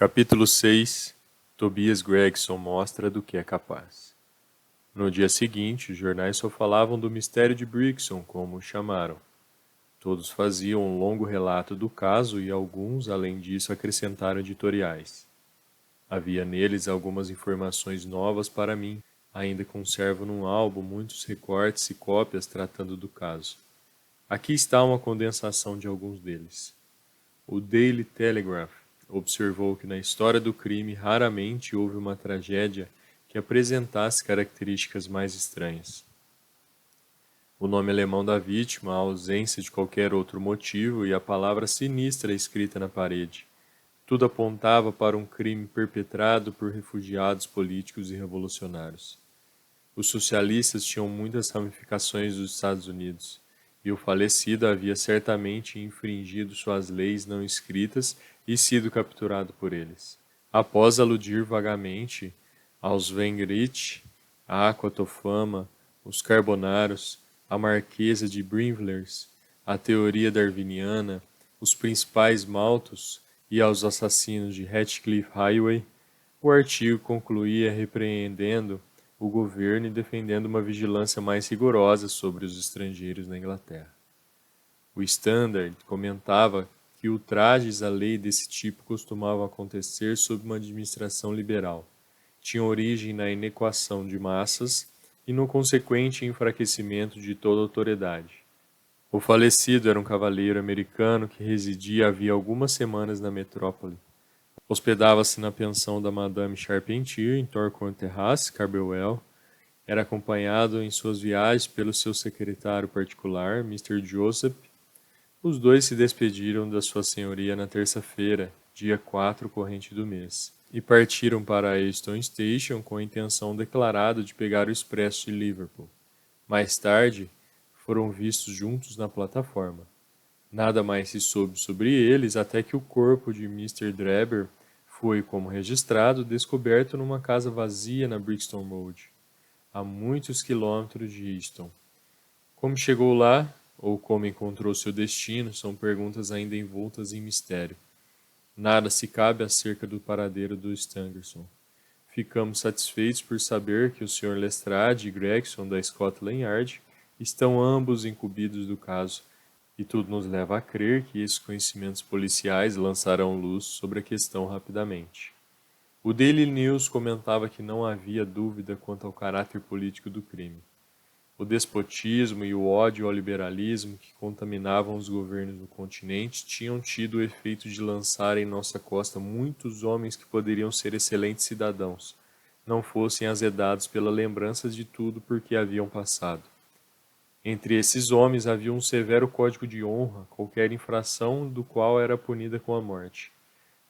Capítulo 6. Tobias Gregson mostra do que é capaz. No dia seguinte, os jornais só falavam do mistério de Brixton, como o chamaram. Todos faziam um longo relato do caso e alguns, além disso, acrescentaram editoriais. Havia neles algumas informações novas para mim. Ainda conservo num álbum muitos recortes e cópias tratando do caso. Aqui está uma condensação de alguns deles. O Daily Telegraph observou que na história do crime raramente houve uma tragédia que apresentasse características mais estranhas. O nome alemão da vítima, a ausência de qualquer outro motivo e a palavra sinistra escrita na parede. Tudo apontava para um crime perpetrado por refugiados políticos e revolucionários. Os socialistas tinham muitas ramificações dos Estados Unidos, e o falecido havia certamente infringido suas leis não escritas e sido capturado por eles. Após aludir vagamente aos Wengerich, a Aquatofama, os Carbonaros, a Marquesa de Brinvilliers, a teoria darwiniana, os principais maltos e aos assassinos de Ratcliffe Highway, o artigo concluía repreendendo o governo e defendendo uma vigilância mais rigorosa sobre os estrangeiros na Inglaterra. O Standard comentava que ultrajes à lei desse tipo costumavam acontecer sob uma administração liberal, tinham origem na inequação de massas e no consequente enfraquecimento de toda autoridade. O falecido era um cavalheiro americano que residia havia algumas semanas na metrópole. Hospedava-se na pensão da Madame Charpentier, em Torquay Terrace, Camberwell. Era acompanhado em suas viagens pelo seu secretário particular, Mr. Joseph. Os dois se despediram da sua senhoria na terça-feira, dia 4 corrente do mês, e partiram para a Euston Station com a intenção declarada de pegar o expresso de Liverpool. Mais tarde, foram vistos juntos na plataforma. Nada mais se soube sobre eles até que o corpo de Mr. Drebber foi, como registrado, descoberto numa casa vazia na Brixton Road, a muitos quilômetros de Euston. Como chegou lá, ou como encontrou seu destino, são perguntas ainda envoltas em mistério. Nada se cabe acerca do paradeiro do Stangerson. Ficamos satisfeitos por saber que o Sr. Lestrade e Gregson, da Scotland Yard, estão ambos incumbidos do caso, e tudo nos leva a crer que esses conhecimentos policiais lançarão luz sobre a questão rapidamente. O Daily News comentava que não havia dúvida quanto ao caráter político do crime. O despotismo e o ódio ao liberalismo que contaminavam os governos no continente tinham tido o efeito de lançar em nossa costa muitos homens que poderiam ser excelentes cidadãos, não fossem azedados pela lembrança de tudo por que haviam passado. Entre esses homens havia um severo código de honra, qualquer infração do qual era punida com a morte.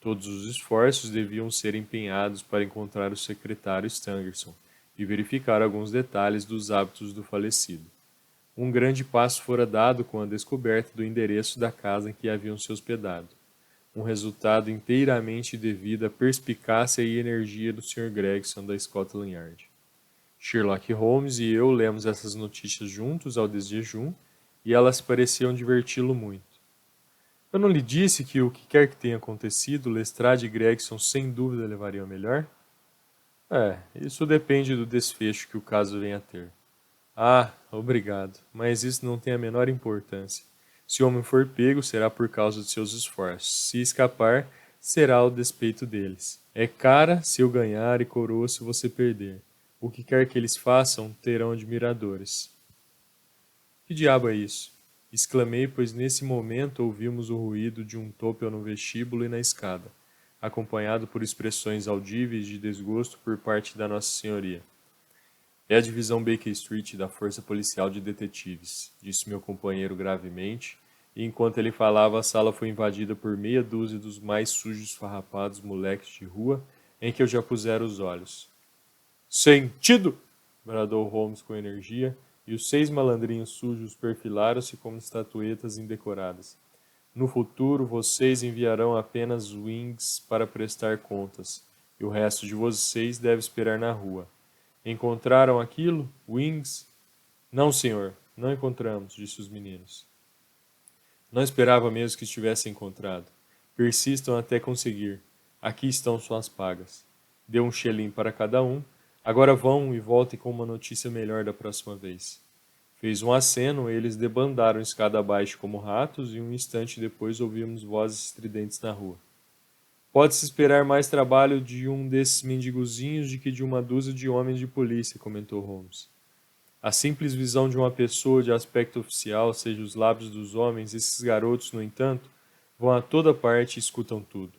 Todos os esforços deviam ser empenhados para encontrar o secretário Stangerson e verificar alguns detalhes dos hábitos do falecido. Um grande passo fora dado com a descoberta do endereço da casa em que haviam se hospedado, um resultado inteiramente devido à perspicácia e energia do Sr. Gregson da Scotland Yard. Sherlock Holmes e eu lemos essas notícias juntos ao desjejum e elas pareciam diverti-lo muito. Eu não lhe disse que o que quer que tenha acontecido, Lestrade e Gregson sem dúvida levariam a melhor? Isso depende do desfecho que o caso venha a ter. Ah, obrigado, mas isso não tem a menor importância. Se o homem for pego, será por causa de seus esforços. Se escapar, será ao despeito deles. É cara se eu ganhar e coroa se você perder. O que quer que eles façam, terão admiradores. Que diabo é isso? Exclamei, pois nesse momento ouvimos o ruído de um topel no vestíbulo e na escada, acompanhado por expressões audíveis de desgosto por parte da Nossa Senhoria. É a divisão Baker Street da Força Policial de Detetives, disse meu companheiro gravemente, e enquanto ele falava a sala foi invadida por meia dúzia dos mais sujos farrapados moleques de rua em que eu já pusera os olhos. Sentido! Bradou Holmes com energia, e os 6 malandrinhos sujos perfilaram-se como estatuetas indecoradas. No futuro, vocês enviarão apenas Wings para prestar contas, e o resto de vocês deve esperar na rua. Encontraram aquilo, Wings? Não, senhor, não encontramos, disse os meninos. Não esperava mesmo que estivessem encontrado. Persistam até conseguir. Aqui estão suas pagas. Deu um xelim para cada um. Agora vão e voltem com uma notícia melhor da próxima vez. Fez um aceno, eles debandaram escada abaixo como ratos e um instante depois ouvimos vozes estridentes na rua. Pode-se esperar mais trabalho de um desses mendigozinhos do que de uma dúzia de homens de polícia, comentou Holmes. A simples visão de uma pessoa de aspecto oficial, seja os lábios dos homens, esses garotos, no entanto, vão a toda parte e escutam tudo.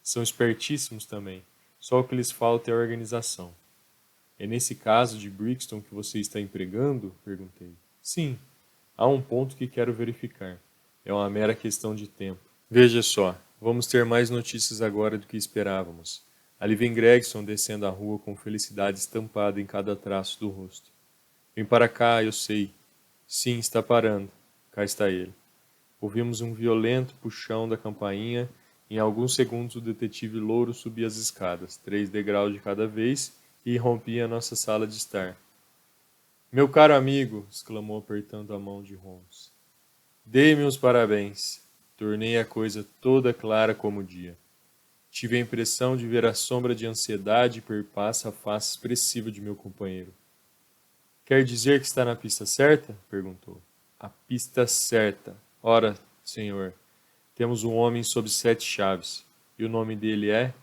São espertíssimos também. Só o que lhes falta é a organização. É nesse caso de Brixton que você está empregando? Perguntei. Sim. Há um ponto que quero verificar. É uma mera questão de tempo. Veja só, vamos ter mais notícias agora do que esperávamos. Ali vem Gregson descendo a rua com felicidade estampada em cada traço do rosto. Vem para cá, eu sei. Sim, está parando. Cá está ele. Ouvimos um violento puxão da campainha. Em alguns segundos o detetive louro subia as escadas, 3 degraus de cada vez, e rompia a nossa sala de estar. Meu caro amigo, exclamou apertando a mão de Holmes. Dê-me os parabéns. Tornei a coisa toda clara como o dia. Tive a impressão de ver a sombra de ansiedade perpassa a face expressiva de meu companheiro. Quer dizer que está na pista certa? Perguntou. A pista certa. Ora, senhor, temos um homem sob 7 chaves, e o nome dele é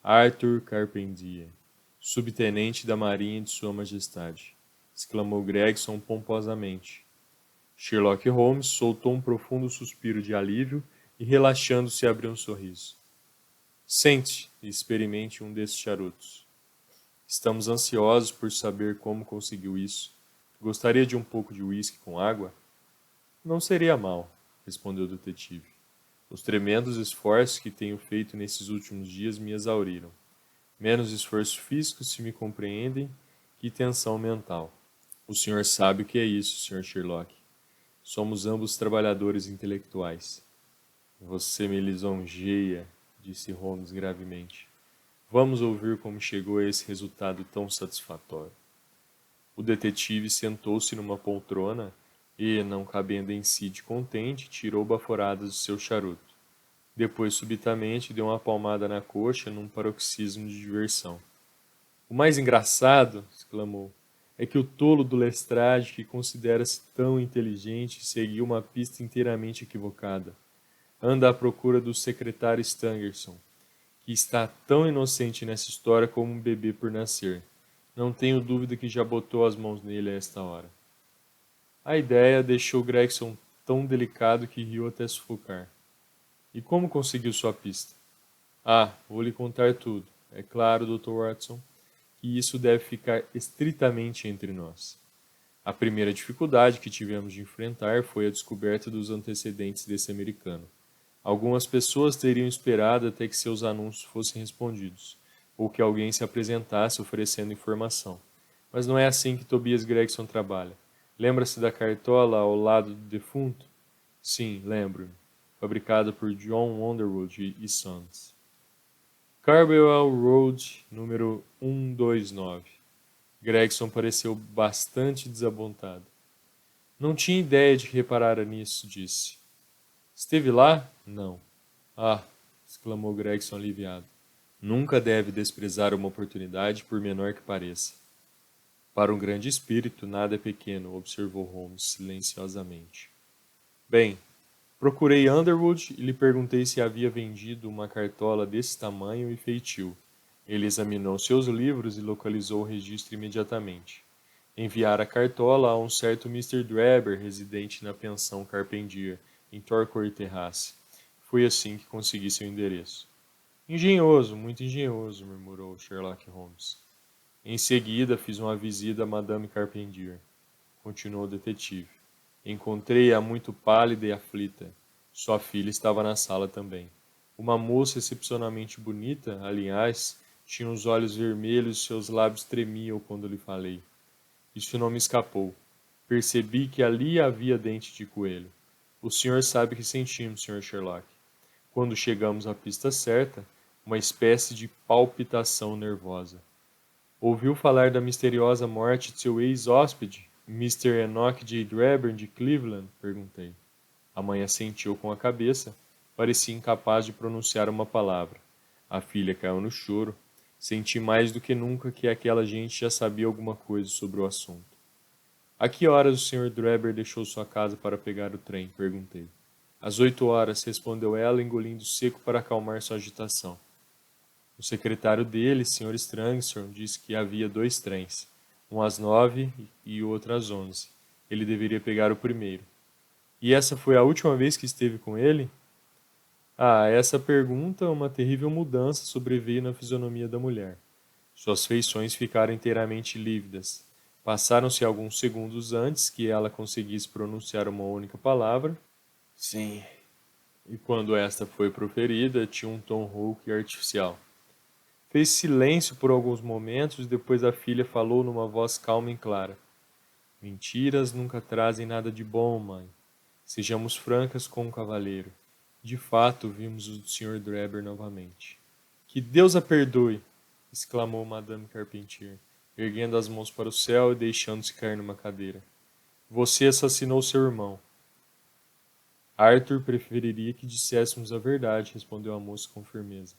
Arthur Carpentier, subtenente da Marinha de Sua Majestade, exclamou Gregson pomposamente. Sherlock Holmes soltou um profundo suspiro de alívio e, relaxando-se, abriu um sorriso. Sente e experimente um desses charutos. Estamos ansiosos por saber como conseguiu isso. Gostaria de um pouco de uísque com água? Não seria mal, respondeu o detetive. Os tremendos esforços que tenho feito nesses últimos dias me exauriram. Menos esforço físico, se me compreendem, que tensão mental. O senhor sabe o que é isso, Sr. Sherlock. Somos ambos trabalhadores intelectuais. Você me lisonjeia, disse Holmes gravemente. Vamos ouvir como chegou a esse resultado tão satisfatório. O detetive sentou-se numa poltrona e, não cabendo em si de contente, tirou baforadas do seu charuto. Depois, subitamente, deu uma palmada na coxa num paroxismo de diversão. O mais engraçado, exclamou, é que o tolo do Lestrade, que considera-se tão inteligente, seguiu uma pista inteiramente equivocada. Anda à procura do secretário Stangerson, que está tão inocente nessa história como um bebê por nascer. Não tenho dúvida que já botou as mãos nele a esta hora. A ideia deixou Gregson tão delicado que riu até sufocar. E como conseguiu sua pista? Ah, vou lhe contar tudo. É claro, Dr. Watson, que isso deve ficar estritamente entre nós. A primeira dificuldade que tivemos de enfrentar foi a descoberta dos antecedentes desse americano. Algumas pessoas teriam esperado até que seus anúncios fossem respondidos, ou que alguém se apresentasse oferecendo informação. Mas não é assim que Tobias Gregson trabalha. Lembra-se da cartola ao lado do defunto? Sim, lembro-me. Fabricada por John Underwood e Sons. Carbewell Road, número 129. Gregson pareceu bastante desapontado. Não tinha ideia de que reparara nisso, disse. Esteve lá? Não. Ah, exclamou Gregson aliviado. Nunca deve desprezar uma oportunidade, por menor que pareça. Para um grande espírito, nada é pequeno, observou Holmes silenciosamente. Bem, procurei Underwood e lhe perguntei se havia vendido uma cartola desse tamanho e feitio. Ele examinou seus livros e localizou o registro imediatamente. Enviara a cartola a um certo Mr. Drebber, residente na pensão Carpentier, em Torquay Terrace. Foi assim que consegui seu endereço. Engenhoso, muito engenhoso, murmurou Sherlock Holmes. Em seguida, fiz uma visita a Madame Carpentier. Continuou o detetive. Encontrei-a muito pálida e aflita. Sua filha estava na sala também. Uma moça excepcionalmente bonita, aliás, tinha os olhos vermelhos e seus lábios tremiam quando lhe falei. Isso não me escapou. Percebi que ali havia dente de coelho. O senhor sabe que sentimos, Sr. Sherlock. Quando chegamos à pista certa, uma espécie de palpitação nervosa. Ouviu falar da misteriosa morte de seu ex-hóspede, Mr. Enoch J. Drebber de Cleveland? Perguntei. A mãe assentiu com a cabeça, parecia incapaz de pronunciar uma palavra. A filha caiu no choro. Senti mais do que nunca que aquela gente já sabia alguma coisa sobre o assunto. A que horas o Sr. Drebber deixou sua casa para pegar o trem? Perguntei. Às 8 horas, respondeu ela, engolindo seco para acalmar sua agitação. O secretário dele, Sr. Strangson, disse que havia 2 trens, um às 9 e outro às 11. Ele deveria pegar o primeiro. E essa foi a última vez que esteve com ele? Ah, essa pergunta, uma terrível mudança sobreveio na fisionomia da mulher. Suas feições ficaram inteiramente lívidas. Passaram-se alguns segundos antes que ela conseguisse pronunciar uma única palavra. Sim. E quando esta foi proferida, tinha um tom rouco e artificial. Fez silêncio por alguns momentos, depois a filha falou numa voz calma e clara. Mentiras nunca trazem nada de bom, mãe. Sejamos francas com o cavalheiro. De fato, vimos o Sr. Drebber novamente. Que Deus a perdoe! Exclamou Madame Carpentier, erguendo as mãos para o céu e deixando-se cair numa cadeira. Você assassinou seu irmão. Arthur preferiria que disséssemos a verdade, respondeu a moça com firmeza.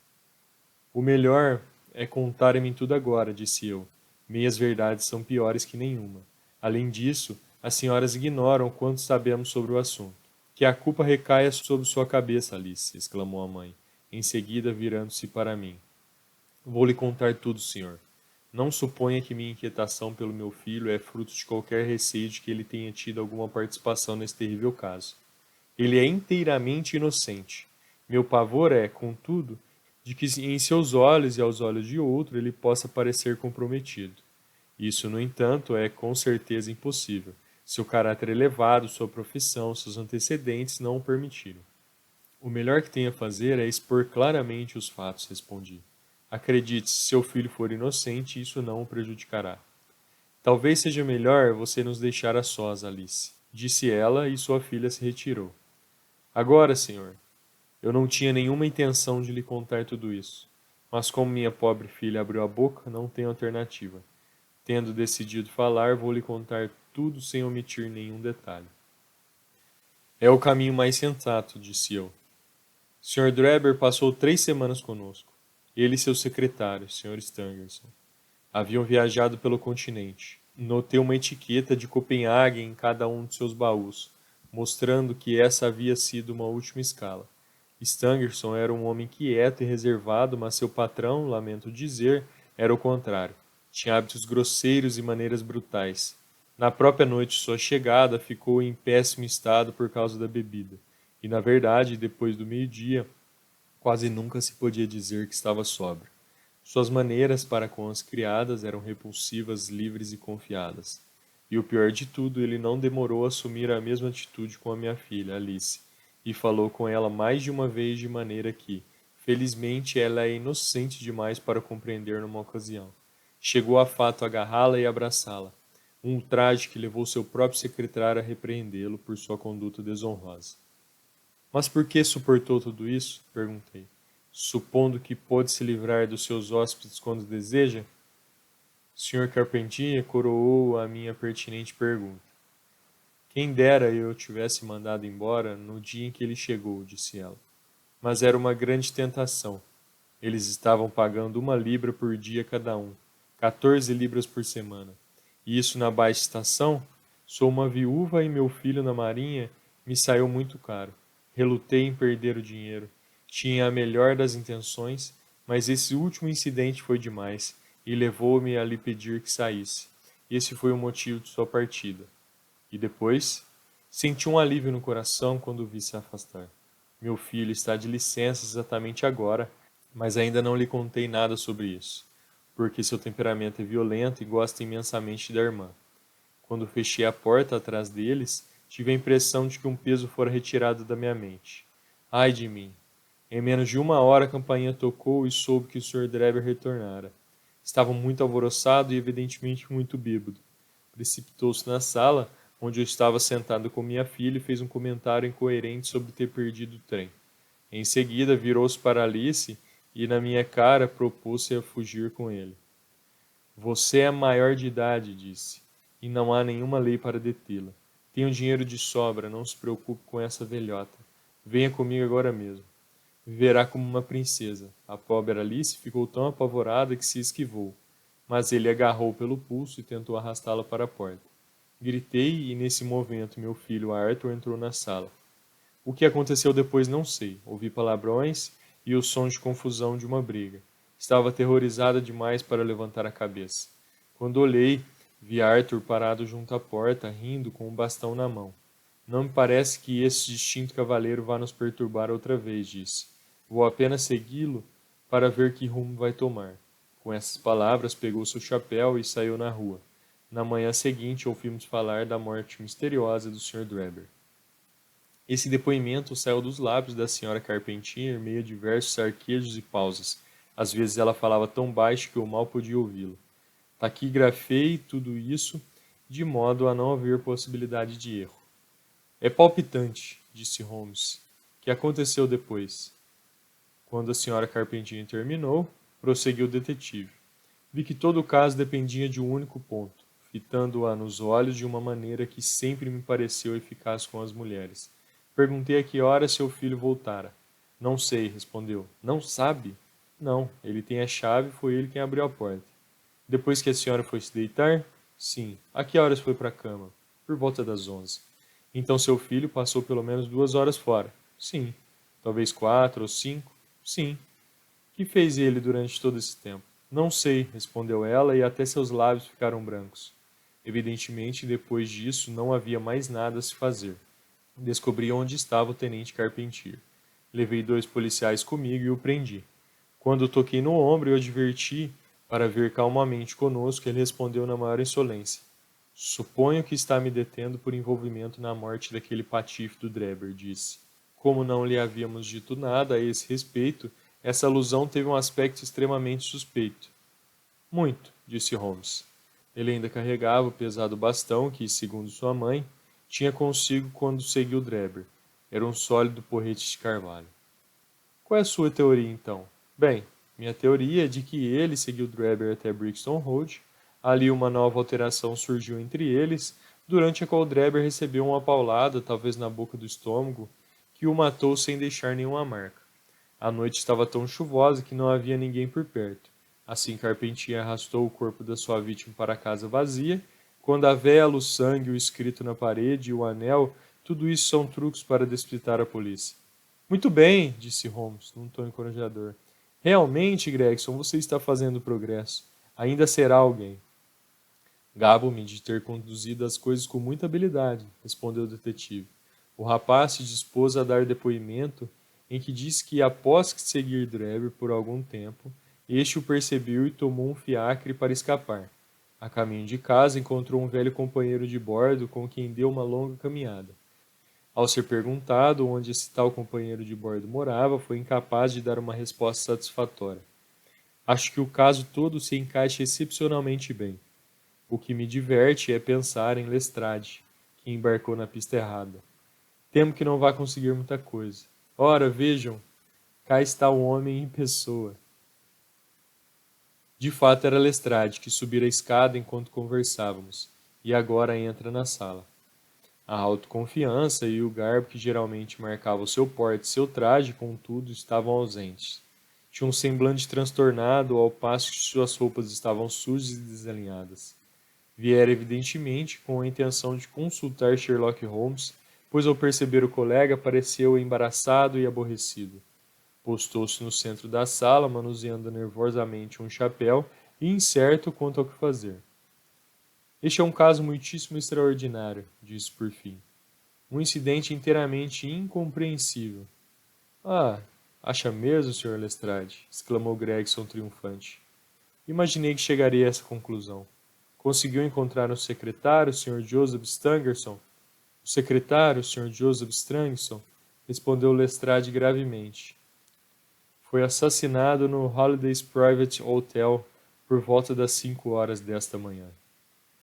O melhor é contar-me tudo agora, disse eu. Meias verdades são piores que nenhuma. Além disso, as senhoras ignoram quanto sabemos sobre o assunto. Que a culpa recaia sobre sua cabeça, Alice, exclamou a mãe, em seguida virando-se para mim. Vou lhe contar tudo, senhor. Não suponha que minha inquietação pelo meu filho é fruto de qualquer receio de que ele tenha tido alguma participação nesse terrível caso. Ele é inteiramente inocente. Meu pavor é, contudo, de que em seus olhos e aos olhos de outro ele possa parecer comprometido. Isso, no entanto, é com certeza impossível. Seu caráter elevado, sua profissão, seus antecedentes não o permitiram. O melhor que tem a fazer é expor claramente os fatos, respondi. Acredite, se seu filho for inocente, isso não o prejudicará. Talvez seja melhor você nos deixar a sós, Alice, disse ela e sua filha se retirou. Agora, senhor, eu não tinha nenhuma intenção de lhe contar tudo isso, mas como minha pobre filha abriu a boca, não tenho alternativa. Tendo decidido falar, vou lhe contar tudo sem omitir nenhum detalhe. É o caminho mais sensato, disse eu. Sr. Drebber passou 3 semanas conosco. Ele e seu secretário, Sr. Stangerson. Haviam viajado pelo continente. Notei uma etiqueta de Copenhague em cada um de seus baús, mostrando que essa havia sido uma última escala. Stangerson era um homem quieto e reservado, mas seu patrão, lamento dizer, era o contrário. Tinha hábitos grosseiros e maneiras brutais. Na própria noite de sua chegada, ficou em péssimo estado por causa da bebida. E, na verdade, depois do meio-dia, quase nunca se podia dizer que estava sóbrio. Suas maneiras para com as criadas eram repulsivas, livres e confiadas. E o pior de tudo, ele não demorou a assumir a mesma atitude com a minha filha, Alice, e falou com ela mais de uma vez de maneira que, felizmente, ela é inocente demais para compreender numa ocasião. Chegou a fato agarrá-la e abraçá-la, um ultraje que levou seu próprio secretário a repreendê-lo por sua conduta desonrosa. Mas por que suportou tudo isso? Perguntei. Supondo que pode se livrar dos seus hóspedes quando deseja? O Sr. Carpentier coroou a minha pertinente pergunta. Quem dera eu tivesse mandado embora no dia em que ele chegou, disse ela. Mas era uma grande tentação. Eles estavam pagando 1 libra por dia cada um, 14 libras por semana. E isso na baixa estação? Sou uma viúva e meu filho na marinha me saiu muito caro. Relutei em perder o dinheiro. Tinha a melhor das intenções, mas esse último incidente foi demais e levou-me a lhe pedir que saísse. Esse foi o motivo de sua partida. E depois, senti um alívio no coração quando o vi se afastar. Meu filho está de licença exatamente agora, mas ainda não lhe contei nada sobre isso, porque seu temperamento é violento e gosta imensamente da irmã. Quando fechei a porta atrás deles, tive a impressão de que um peso fora retirado da minha mente. Ai de mim! Em menos de 1 hora a campainha tocou e soube que o Sr. Drebber retornara. Estava muito alvoroçado e evidentemente muito bêbado. Precipitou-se na sala, onde eu estava sentado com minha filha, e fez um comentário incoerente sobre ter perdido o trem. Em seguida, virou-se para Alice e, na minha cara, propôs-se a fugir com ele. Você é maior de idade, disse, e não há nenhuma lei para detê-la. Tenho dinheiro de sobra, não se preocupe com essa velhota. Venha comigo agora mesmo. Viverá como uma princesa. A pobre Alice ficou tão apavorada que se esquivou, mas ele agarrou pelo pulso e tentou arrastá-la para a porta. Gritei e nesse momento meu filho Arthur entrou na sala. O que aconteceu depois não sei. Ouvi palavrões e os sons de confusão de uma briga. Estava aterrorizada demais para levantar a cabeça. Quando olhei, vi Arthur parado junto à porta, rindo com um bastão na mão. Não me parece que esse distinto cavaleiro vá nos perturbar outra vez, disse. Vou apenas segui-lo para ver que rumo vai tomar. Com essas palavras, pegou seu chapéu e saiu na rua. Na manhã seguinte, ouvimos falar da morte misteriosa do Sr. Drebber. Esse depoimento saiu dos lábios da senhora Carpentier em meio a diversos arquejos e pausas. Às vezes ela falava tão baixo que eu mal podia ouvi-la. Taquigrafei tudo isso de modo a não haver possibilidade de erro. É palpitante, disse Holmes. O que aconteceu depois? Quando a senhora Carpentier terminou, prosseguiu o detetive. Vi que todo o caso dependia de um único ponto, fitando-a nos olhos de uma maneira que sempre me pareceu eficaz com as mulheres. Perguntei a que hora seu filho voltara. Não sei, respondeu. Não sabe? Não, ele tem a chave, foi ele quem abriu a porta. Depois que a senhora foi se deitar? Sim. A que horas foi para a cama? Por volta das 11. Então seu filho passou pelo menos 2 horas fora? Sim. Talvez 4 ou 5? Sim. Que fez ele durante todo esse tempo? Não sei, respondeu ela, e até seus lábios ficaram brancos. Evidentemente, depois disso, não havia mais nada a se fazer. Descobri onde estava o tenente Carpentier. Levei 2 policiais comigo e o prendi. Quando toquei no ombro e o adverti para vir calmamente conosco, ele respondeu na maior insolência. Suponho que está me detendo por envolvimento na morte daquele patife do Drebber, disse. Como não lhe havíamos dito nada a esse respeito, essa alusão teve um aspecto extremamente suspeito. Muito, disse Holmes. Ele ainda carregava o pesado bastão que, segundo sua mãe, tinha consigo quando seguiu Drebber. Era um sólido porrete de carvalho. Qual é a sua teoria, então? Bem, minha teoria é de que ele seguiu Drebber até Brixton Road. Ali uma nova alteração surgiu entre eles, durante a qual Drebber recebeu uma paulada, talvez na boca do estômago, que o matou sem deixar nenhuma marca. A noite estava tão chuvosa que não havia ninguém por perto. Assim Carpentier arrastou o corpo da sua vítima para a casa vazia. Quando a vela, o sangue, o escrito na parede e o anel, tudo isso são truques para despistar a polícia. Muito bem, disse Holmes, num tom encorajador. Realmente, Gregson, você está fazendo progresso. Ainda será alguém. Gabo-me de ter conduzido as coisas com muita habilidade, respondeu o detetive. O rapaz se dispôs a dar depoimento em que disse que, após seguir Drebber por algum tempo, este o percebeu e tomou um fiacre para escapar. A caminho de casa, encontrou um velho companheiro de bordo com quem deu uma longa caminhada. Ao ser perguntado onde esse tal companheiro de bordo morava, foi incapaz de dar uma resposta satisfatória. Acho que o caso todo se encaixa excepcionalmente bem. O que me diverte é pensar em Lestrade, que embarcou na pista errada. Temo que não vá conseguir muita coisa. Ora, vejam, cá está o homem em pessoa. De fato era Lestrade, que subira a escada enquanto conversávamos, e agora entra na sala. A autoconfiança e o garbo que geralmente marcavam seu porte e seu traje, contudo, estavam ausentes. Tinha um semblante transtornado, ao passo que suas roupas estavam sujas e desalinhadas. Viera evidentemente com a intenção de consultar Sherlock Holmes, pois ao perceber o colega pareceu embaraçado e aborrecido. Postou-se no centro da sala, manuseando nervosamente um chapéu e incerto quanto ao que fazer. Este é um caso muitíssimo extraordinário, disse por fim. Um incidente inteiramente incompreensível. Ah, acha mesmo, Sr. Lestrade? Exclamou Gregson triunfante. Imaginei que chegaria a essa conclusão. Conseguiu encontrar o secretário, Sr. Joseph Stangerson? O secretário, Sr. Joseph Stangerson, respondeu Lestrade gravemente. Foi assassinado no Holiday's Private Hotel por volta das 5 horas desta manhã.